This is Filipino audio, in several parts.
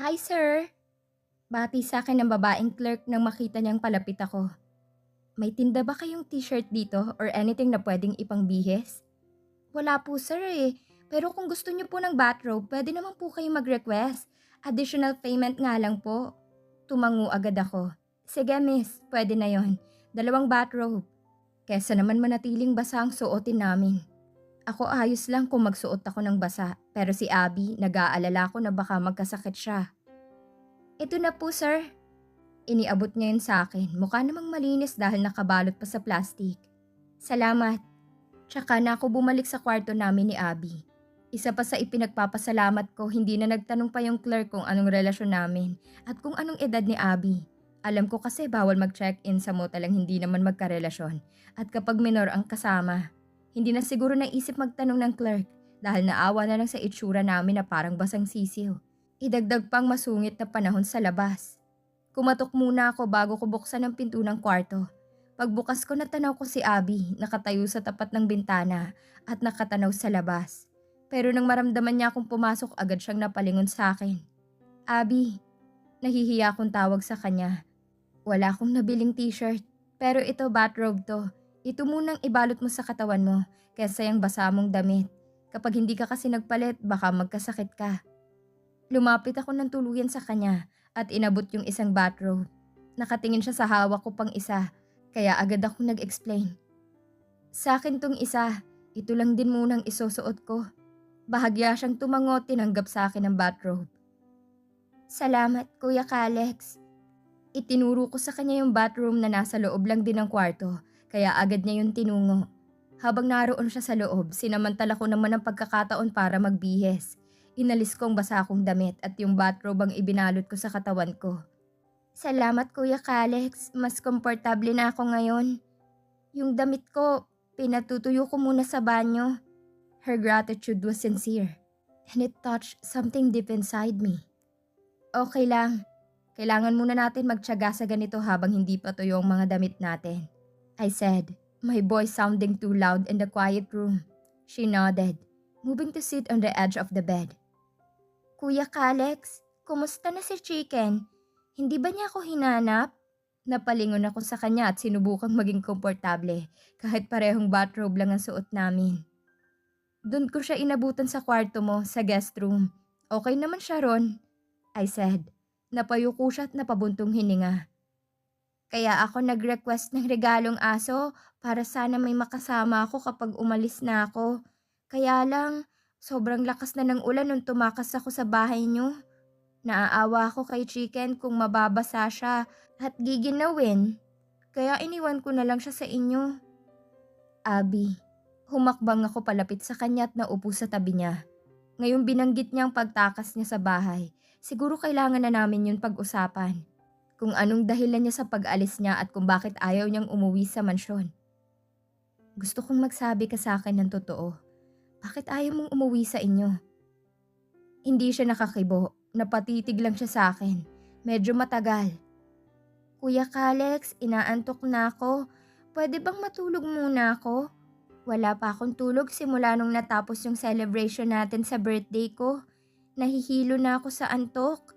Hi, sir. Bati sa akin ng babaeng clerk nang makita niyang palapit ako. May tinda ba kayong t-shirt dito or anything na pwedeng ipangbihis? Wala po, sir eh. Pero kung gusto niyo po ng bathrobe, pwede naman po kayong mag-request. Additional payment nga lang po. Tumango agad ako. Sige, miss. Pwede na yon. Dalawang bathrobe. Kesa naman manatiling basa ang suotin namin. Ako ayos lang kung magsuot ako ng basa. Pero si Abby, nag-aalala ko na baka magkasakit siya. Ito na po, sir. Iniabot niya yun sa akin. Mukha namang malinis dahil nakabalot pa sa plastic. Salamat. Tsaka na ako bumalik sa kwarto namin ni Abby. Isa pa sa ipinagpapasalamat ko, hindi na nagtanong pa yung clerk kung anong relasyon namin at kung anong edad ni Abby. Alam ko kasi bawal mag-check-in sa motel ang hindi naman magkarelasyon at kapag minor ang kasama. Hindi na siguro naisip magtanong ng clerk dahil naawa na lang sa itsura namin na parang basang sisiw. Idagdag pang masungit na panahon sa labas. Kumatok muna ako bago ko buksan ang pinto ng kwarto. Pagbukas ko natanaw ko si Abby, nakatayo sa tapat ng bintana at nakatanaw sa labas. Pero nang maramdaman niya akong pumasok, agad siyang napalingon sa akin. Abby, nahihiya akong tawag sa kanya. Wala akong nabiling t-shirt, pero ito bathrobe to. Ito munang ibalot mo sa katawan mo, kesa yung basa mong damit. Kapag hindi ka kasi nagpalit, baka magkasakit ka. Lumapit ako ng tuluyan sa kanya at inabot yung isang bathrobe. Nakatingin siya sa hawak ko pang isa, kaya agad ako nag-explain. Sa akin tong isa, ito lang din munang isusuot ko. Bahagya siyang tumango, tinanggap sa akin ang bathrobe. Salamat, Kuya Kalex. Itinuro ko sa kanya yung bathroom na nasa loob lang din ng kwarto, kaya agad niya yung tinungo. Habang naroon siya sa loob, sinamantala ko naman ang pagkakataon para magbihis. Inalis ko ang basa kong damit at yung bathrobe ang ibinalot ko sa katawan ko. Salamat, Kuya Kalex. Mas komportable na ako ngayon. Yung damit ko, pinatutuyo ko muna sa banyo. Her gratitude was sincere, and it touched something deep inside me. Okay lang. Kailangan muna natin magtiyaga sa ganito habang hindi pa tuyo ang mga damit natin. I said, my voice sounding too loud in the quiet room. She nodded, moving to sit on the edge of the bed. Kuya Kalex, kumusta na si Chicken? Hindi ba niya ako hinanap? Napalingon ako sa kanya at sinubukang maging komportable kahit parehong bathrobe lang ang suot namin. Doon ko siya inabutan sa kwarto mo, sa guest room. Okay naman siya ron, I said. Napayuko siya at napabuntong hininga. Kaya ako nag-request ng regalong aso para sana may makasama ako kapag umalis na ako. Kaya lang, sobrang lakas na ng ulan nung tumakas ako sa bahay niyo. Naaawa ako kay Chicken kung mababasa siya at giginawin. Kaya iniwan ko na lang siya sa inyo. Abby, humakbang ako palapit sa kanya at naupo sa tabi niya. Ngayong binanggit niya ang pagtakas niya sa bahay, siguro kailangan na namin yun pag-usapan. Kung anong dahilan niya sa pag-alis niya at kung bakit ayaw niyang umuwi sa mansyon. Gusto kong magsabi ka sa akin ng totoo. Bakit ayaw mong umuwi sa inyo? Hindi siya nakakibo. Napatitig lang siya sa akin. Medyo matagal. Kuya Kalex, inaantok na ako. Pwede bang matulog muna ako? Wala pa akong tulog simula nung natapos yung celebration natin sa birthday ko. Nahihilo na ako sa antok.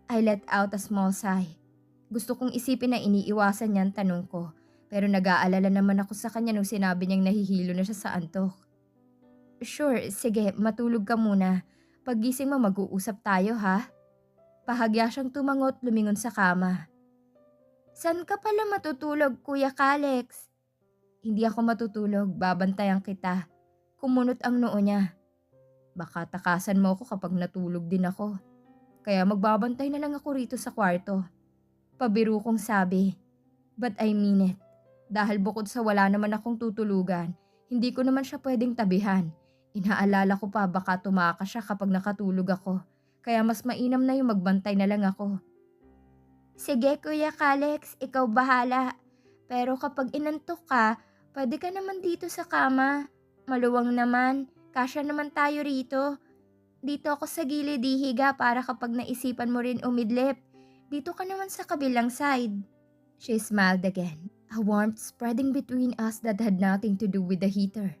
I let out a small sigh. Gusto kong isipin na iniiwasan niya ang tanong ko, pero nag-aalala naman ako sa kanya nung sinabi niyang nahihilo na siya sa antok. Sure, sige, matulog ka muna. Paggising mo mag-uusap tayo ha? Pahagya siyang tumangot lumingon sa kama. San ka pala matutulog, Kuya Kalex? Hindi ako matutulog, babantayan kita. Kumunot ang noo niya. Baka takasan mo ako kapag natulog din ako. Kaya magbabantay na lang ako rito sa kwarto. Pabiro kong sabi. But I mean it. Dahil bukod sa wala naman akong tutulugan, hindi ko naman siya pwedeng tabihan. Inaalala ko pa baka tumakas siya kapag nakatulog ako. Kaya mas mainam na yung magbantay na lang ako. Sige Kuya Kalex, ikaw bahala. Pero kapag inantok ka, pwede ka naman dito sa kama. Maluwang naman, kasya naman tayo rito. Dito ako sa gilid hihiga para kapag naisipan mo rin umidlip. Dito ka naman sa kabilang side. She smiled again, a warmth spreading between us that had nothing to do with the heater.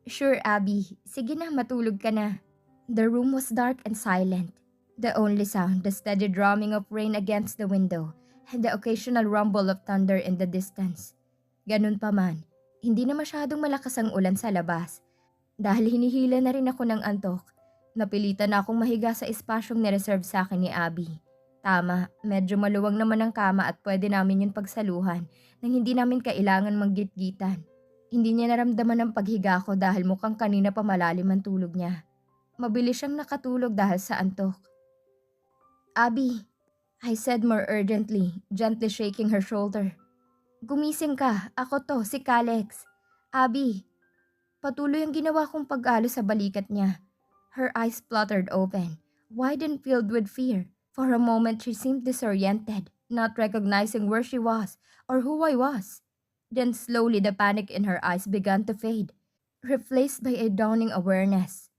Sure, Abby. Sige na, matulog ka na. The room was dark and silent. The only sound, the steady drumming of rain against the window, and the occasional rumble of thunder in the distance. Ganun pa man, hindi na masyadong malakas ang ulan sa labas. Dahil hinihila na rin ako ng antok, napilitan na akong mahiga sa espasyong nireserve sa akin ni Abby. Tama, medyo maluwang naman ang kama at pwede namin yun pagsaluhan nang hindi namin kailangan manggitgitan. Hindi niya naramdaman ang paghiga ko dahil mukhang kanina pa malalim ang tulog niya. Mabilis siyang nakatulog dahil sa antok. Abby, I said more urgently, gently shaking her shoulder. Gumising ka, ako to, si Kalex. Abby, patuloy ang ginawa kong pag-alo sa balikat niya. Her eyes fluttered open, wide and filled with fear. For a moment she seemed disoriented, not recognizing where she was or who I was. Then slowly the panic in her eyes began to fade, replaced by a dawning awareness.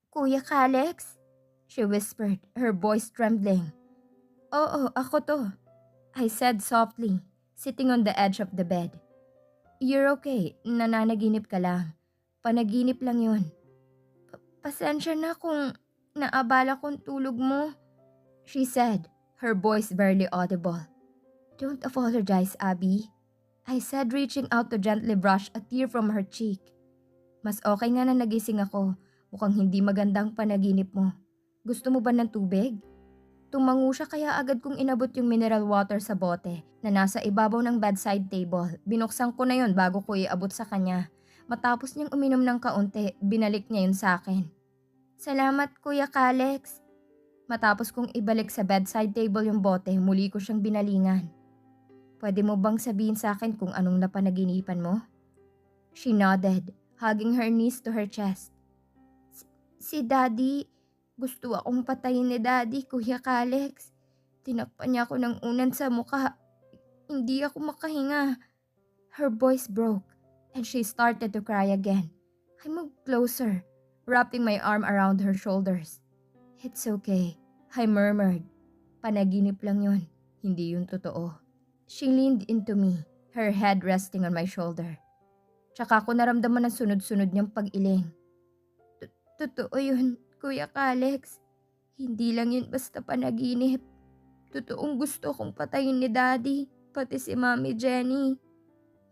Kuya Kalex? She whispered, her voice trembling. Oo, ako to, I said softly, sitting on the edge of the bed. You're okay, nananaginip ka lang. Panaginip lang yun. Pasensya na kung naabala kong tulog mo, she said, her voice barely audible. Don't apologize, Abby, I said, reaching out to gently brush a tear from her cheek. Mas okay nga na nagising ako, mukhang hindi magandang panaginip mo. Gusto mo ba ng tubig? Tumango siya kaya agad kong inabot yung mineral water sa bote na nasa ibabaw ng bedside table. Binuksan ko na yon bago ko iabot sa kanya. Matapos niyang uminom ng kaunti, binalik niya yun sa akin. Salamat, Kuya Kalex. Matapos kong ibalik sa bedside table yung bote, muli ko siyang binalingan. Pwede mo bang sabihin sa akin kung anong napanaginipan mo? She nodded, hugging her knees to her chest. Si Daddy, gusto akong patayin ni Daddy, Kuya Kalex. Tinakpan niya ako ng unan sa mukha. Hindi ako makahinga. Her voice broke, and she started to cry again. I moved closer, wrapping my arm around her shoulders. It's okay, I murmured. Panaginip lang yun, hindi yun totoo. She leaned into me, her head resting on my shoulder. Tsaka ko naramdaman ang sunod-sunod niyang pag-iling. Totoo yun, Kuya Kalex. Hindi lang yun basta panaginip. Totoong gusto kong patayin ni Daddy, pati si Mami Jenny.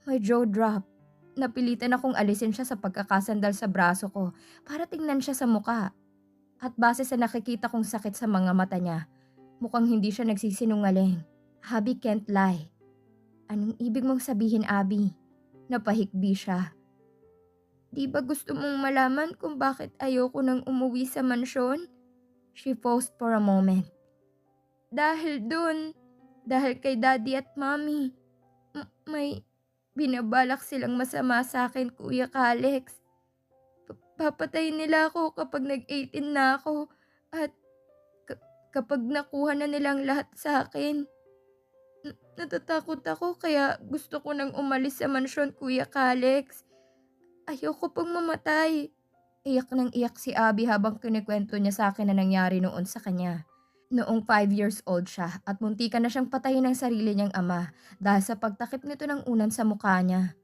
My jaw dropped. Napilitan akong alisin siya sa pagkakasandal sa braso ko para tingnan siya sa muka. At base sa nakikita kong sakit sa mga mata niya, mukhang hindi siya nagsisinungaling. Abby can't lie. Anong ibig mong sabihin, Abby? Napahikbi siya. Di ba gusto mong malaman kung bakit ayoko nang umuwi sa mansyon? She paused for a moment. Dahil dun. Dahil kay Daddy at Mommy. May binabalak silang masama sa akin, Kuya Kalex. Papatayin nila ako kapag nag-18 na ako. At kapag nakuha na nilang lahat sa akin. Natatakot ako kaya gusto ko nang umalis sa mansyon, Kuya Kalex. Ayoko pang mamatay. Iyak nang iyak si Abby habang kinikwento niya sa akin na nangyari noon sa kanya. Noong 5 years old siya at muntikan na siyang patayin ng sarili niyang ama dahil sa pagtakip nito ng unan sa mukha niya.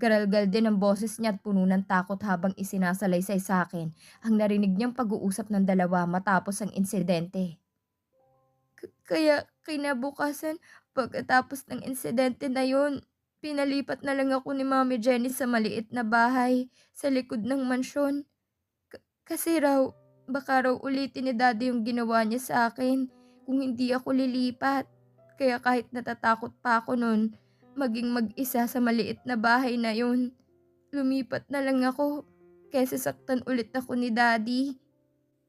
Garalgal din ang boses niya at puno ng takot habang isinasalaysay sa akin ang narinig niyang pag-uusap ng dalawa matapos ang insidente. Kaya kinabukasan, pagkatapos ng insidente na yun, pinalipat na lang ako ni Mami Jenny sa maliit na bahay sa likod ng mansyon. Kasi raw, baka raw ulitin ni Daddy yung ginawa niya sa akin kung hindi ako lilipat. Kaya kahit natatakot pa ako nun, maging mag-isa sa maliit na bahay na yun, lumipat na lang ako kaysa saktan ulit ako ni Daddy.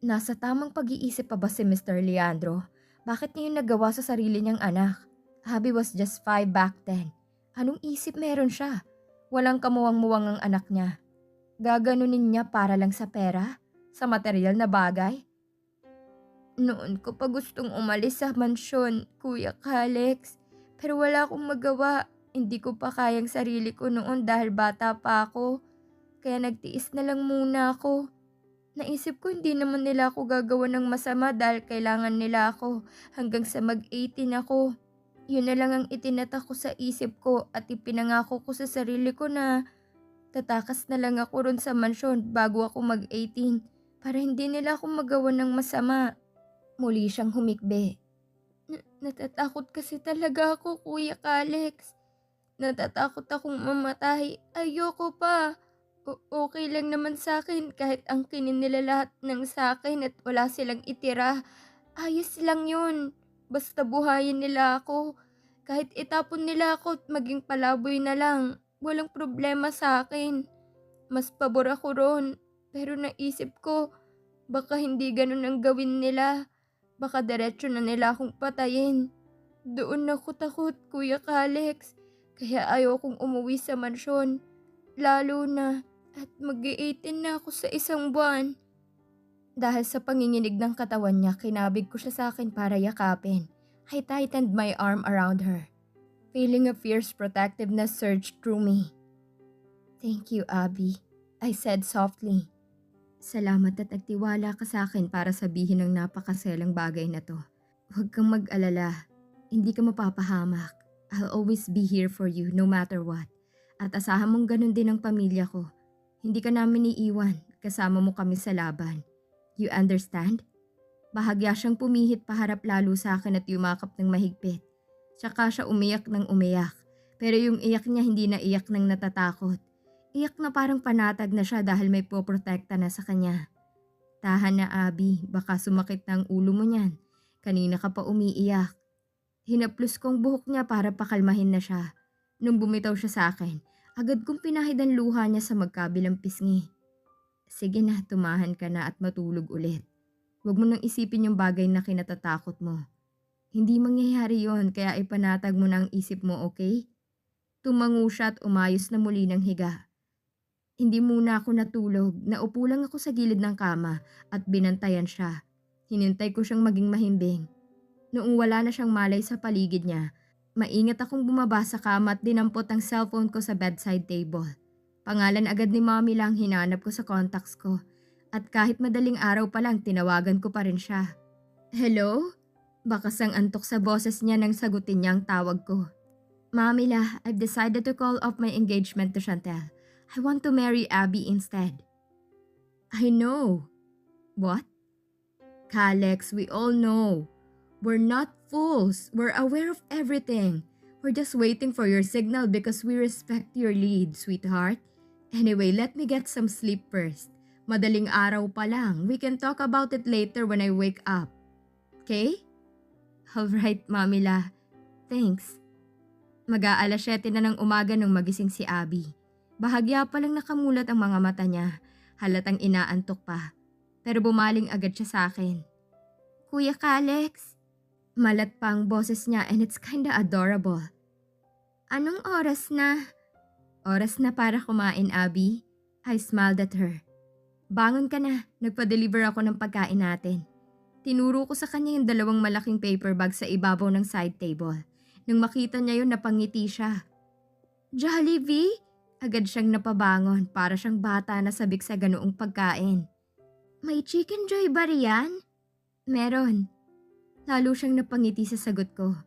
Nasa tamang pag-iisip pa ba si Mr. Leandro? Bakit niya yung nagawa sa sarili niyang anak? Abby was just 5 back then. Anong isip meron siya? Walang kamuwang-muwang ang anak niya. Gaganunin niya para lang sa pera? Sa material na bagay? Noon ko pa gustong umalis sa mansyon, Kuya Kalex. Pero wala akong magawa. Hindi ko pa kayang sarili ko noon dahil bata pa ako. Kaya nagtiis na lang muna ako. Naisip ko hindi naman nila ako gagawa ng masama dahil kailangan nila ako hanggang sa mag-18 ako. Yun na lang ang itinatak ko sa isip ko at ipinangako ko sa sarili ko na tatakas na lang ako ron sa mansyon bago ako mag-18 para hindi nila ako magawa ng masama. Muli siyang humikbi. Natatakot kasi talaga ako, Kuya Kalex. Natatakot akong mamatay. Ayoko pa. Okay lang naman sa akin kahit angkinin nila lahat ng sa'kin at wala silang itira. Ayos lang yun. Basta buhayin nila ako. Kahit itapon nila ako at maging palaboy na lang. Walang problema sa akin. Mas pabor ako ron. Pero naisip ko, baka hindi ganun ang gawin nila. Baka diretso na nila akong patayin. Doon ako takot, Kuya Kalex. Kaya ayokong umuwi sa mansyon. Lalo na at mag-18 na ako sa isang buwan. Dahil sa panginginig ng katawan niya, kinabig ko siya sa akin para yakapin. I tightened my arm around her. Feeling a fierce protectiveness surged through me. Thank you, Abby, I said softly. Salamat at nagtiwala ka sa akin para sabihin ang napakaselang bagay na to. Huwag kang mag-alala. Hindi ka mapapahamak. I'll always be here for you no matter what. At asahan mong ganun din ang pamilya ko. Hindi ka namin iiwan. Kasama mo kami sa laban. You understand? Bahagya siyang pumihit paharap lalo sa akin at yumakap ng mahigpit. Tsaka siya umiyak ng umiyak. Pero yung iyak niya hindi na iyak ng natatakot. Iyak na parang panatag na siya dahil may poprotekta na sa kanya. Tahan na, Abby, baka sumakit na ang ulo mo niyan. Kanina ka pa umiiyak. Hinaplos kong buhok niya para pakalmahin na siya. Nung bumitaw siya sa akin, agad kong pinahid ang luha niya sa magkabilang pisngi. Sige na, tumahan ka na at matulog ulit. Huwag mo nang isipin yung bagay na kinatatakot mo. Hindi mangyayari yon kaya ipanatag mo na ang isip mo, okay? Tumango siya at umayos na muli ng higa. Hindi muna ako natulog, naupo lang ako sa gilid ng kama at binantayan siya. Hinintay ko siyang maging mahimbing. Noong wala na siyang malay sa paligid niya, maingat akong bumaba sa kama at dinampot ang cellphone ko sa bedside table. Pangalan agad ni Mommy lang hinanap ko sa contacts ko. At kahit madaling araw pa lang, tinawagan ko pa rin siya. Hello? Bakas ang antok sa boses niya nang sagutin niya ang tawag ko. Mamila, I've decided to call off my engagement to Chantel. I want to marry Abby instead. I know. What? Kalex, we all know. We're not fools. We're aware of everything. We're just waiting for your signal because we respect your lead, sweetheart. Anyway, let me get some sleep first. Madaling araw pa lang. We can talk about it later when I wake up. Okay? Alright, Mamila. Thanks. Mag-aalas 7 na ng umaga nung magising si Abby. Bahagya pa lang nakamulat ang mga mata niya. Halatang inaantok pa. Pero bumaling agad siya sa akin. Kuya Kalex. Malat pa ang boses niya and it's kinda adorable. Anong oras na? Oras na para kumain, Abby. I smiled at her. Bangon ka na. Nagpa-deliver ako ng pagkain natin. Tinuro ko sa kanya yung 2 malaking paper bag sa ibabaw ng side table. Nung makita niya yun, napangiti siya. Jollibee? Agad siyang napabangon para siyang bata na sabik sa ganoong pagkain. May chicken joy ba riyan? Meron. Lalo siyang napangiti sa sagot ko.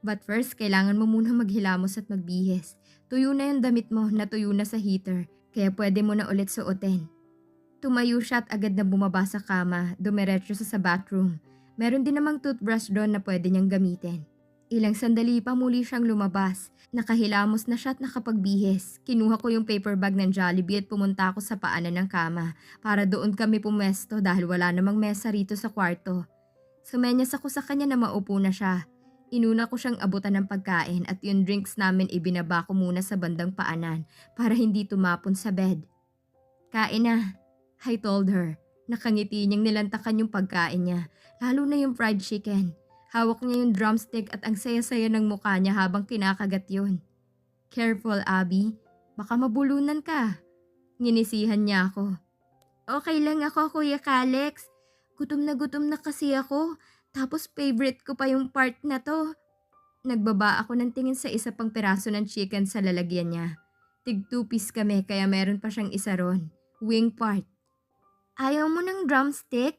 But first, kailangan mo muna maghilamos at magbihis. Tuyo na yung damit mo, natuyo na sa heater, kaya pwede mo na ulit suotin. Tumayo siya at agad na bumaba sa kama, dumiretso sa bathroom. Meron din namang toothbrush doon na pwede niyang gamitin. Ilang sandali pa muli siyang lumabas. Nakahilamos na siya at nakapagbihis. Kinuha ko yung paper bag ng Jollibee at pumunta ako sa paanan ng kama para doon kami pumesto dahil wala namang mesa rito sa kwarto. Sumenyas ako sa kanya na maupo na siya. Inuna ko siyang abutan ng pagkain at yung drinks namin ibinaba ko muna sa bandang paanan para hindi tumapon sa bed. Kain na, I told her. Nakangiti niyang nilantakan yung pagkain niya, lalo na yung fried chicken. Hawak niya yung drumstick at ang saya-saya ng mukha niya habang kinakagat yun. Careful, Abby. Baka mabulunan ka. Nginisihan niya ako. Okay lang ako, Kuya Kalex. Gutom na kasi ako. Tapos favorite ko pa yung part na to. Nagbaba ako ng tingin sa isa pang piraso ng chicken sa lalagyan niya. Tig 2 piece kami kaya meron pa siyang isa ron. Wing part. Ayaw mo ng drumstick?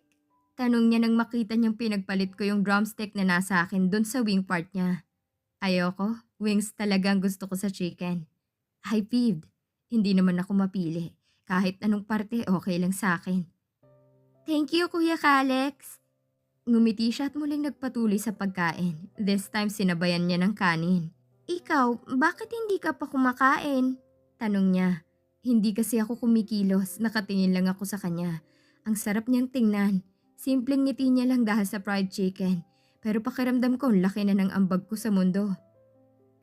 Tanong niya nang makita niyang pinagpalit ko yung drumstick na nasa akin dun sa wing part niya. Ayoko, wings talagang gusto ko sa chicken. I peeved. Hindi naman ako mapili. Kahit anong parte okay lang sa akin. Thank you, Kuya Kalex. Ngumiti siya at muling nagpatuloy sa pagkain. This time sinabayan niya ng kanin. Ikaw, bakit hindi ka pa kumakain? Tanong niya. Hindi kasi ako kumikilos, nakatingin lang ako sa kanya. Ang sarap niyang tingnan. Simpleng ngiti niya lang dahil sa fried chicken. Pero pakiramdam ko, ang laki na ng ambag ko sa mundo.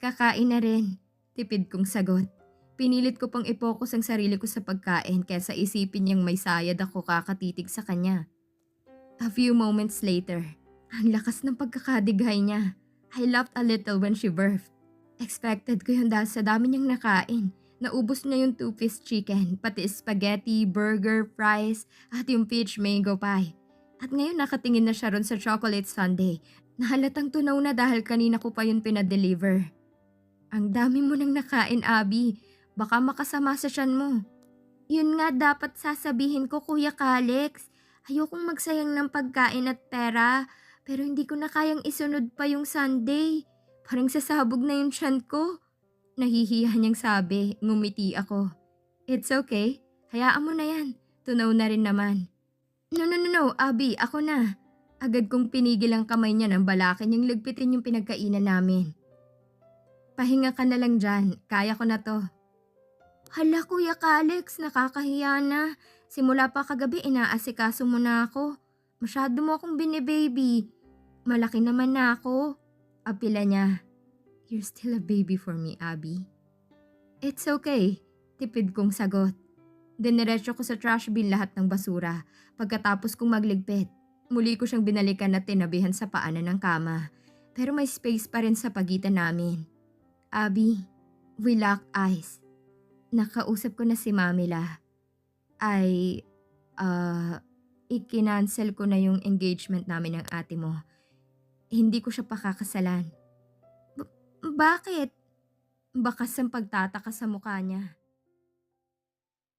Kakain na rin. Tipid kong sagot. Pinilit ko pang i-focus ang sarili ko sa pagkain kaysa isipin niyang may sayad ako kakatitig sa kanya. A few moments later, ang lakas ng pagkakadighay niya. I laughed a little when she birthed. Expected ko yun dahil sa dami niyang nakain. Naubos niya yung two-piece chicken, pati spaghetti, burger, fries, at yung peach mango pie. At ngayon nakatingin na siya ron sa chocolate sundae. Nahalatang tunaw na dahil kanina ko pa yun pinadeliver. Ang dami mo nang nakain, Abby. Baka makasama sa tiyan mo. Yun nga dapat sasabihin ko, Kuya Kalex. Ayokong magsayang ng pagkain at pera, pero hindi ko na kayang isunod pa yung Sunday. Parang sasabog na yung tiyan ko. Nahihiya niyang sabi, ngumiti ako. It's okay, hayaan mo na yan. Tunaw na rin naman. No, Abby, ako na. Agad kong pinigil ang kamay niya nang balakin yung ligpitin yung pinagkainan namin. Pahinga ka na lang dyan, kaya ko na to. Hala Kuya Kalex, nakakahiya na. Simula pa kagabi inaasikaso mo na ako. Masyado mo akong binibaby. Malaki naman na ako. Apila niya. You're still a baby for me, Abby. It's okay, tipid kong sagot. Diniretso ko sa trash bin lahat ng basura. Pagkatapos kong magligpit, muli ko siyang binalikan at tinabihan sa paanan ng kama. Pero may space pa rin sa pagitan namin. Abby, we locked eyes. Nakausap ko na si Mamila. Ay, ikinancel ko na yung engagement namin ng ate mo. Hindi ko siya pakakasalan. Bakit? Bakas ang pagtataka sa mukha niya.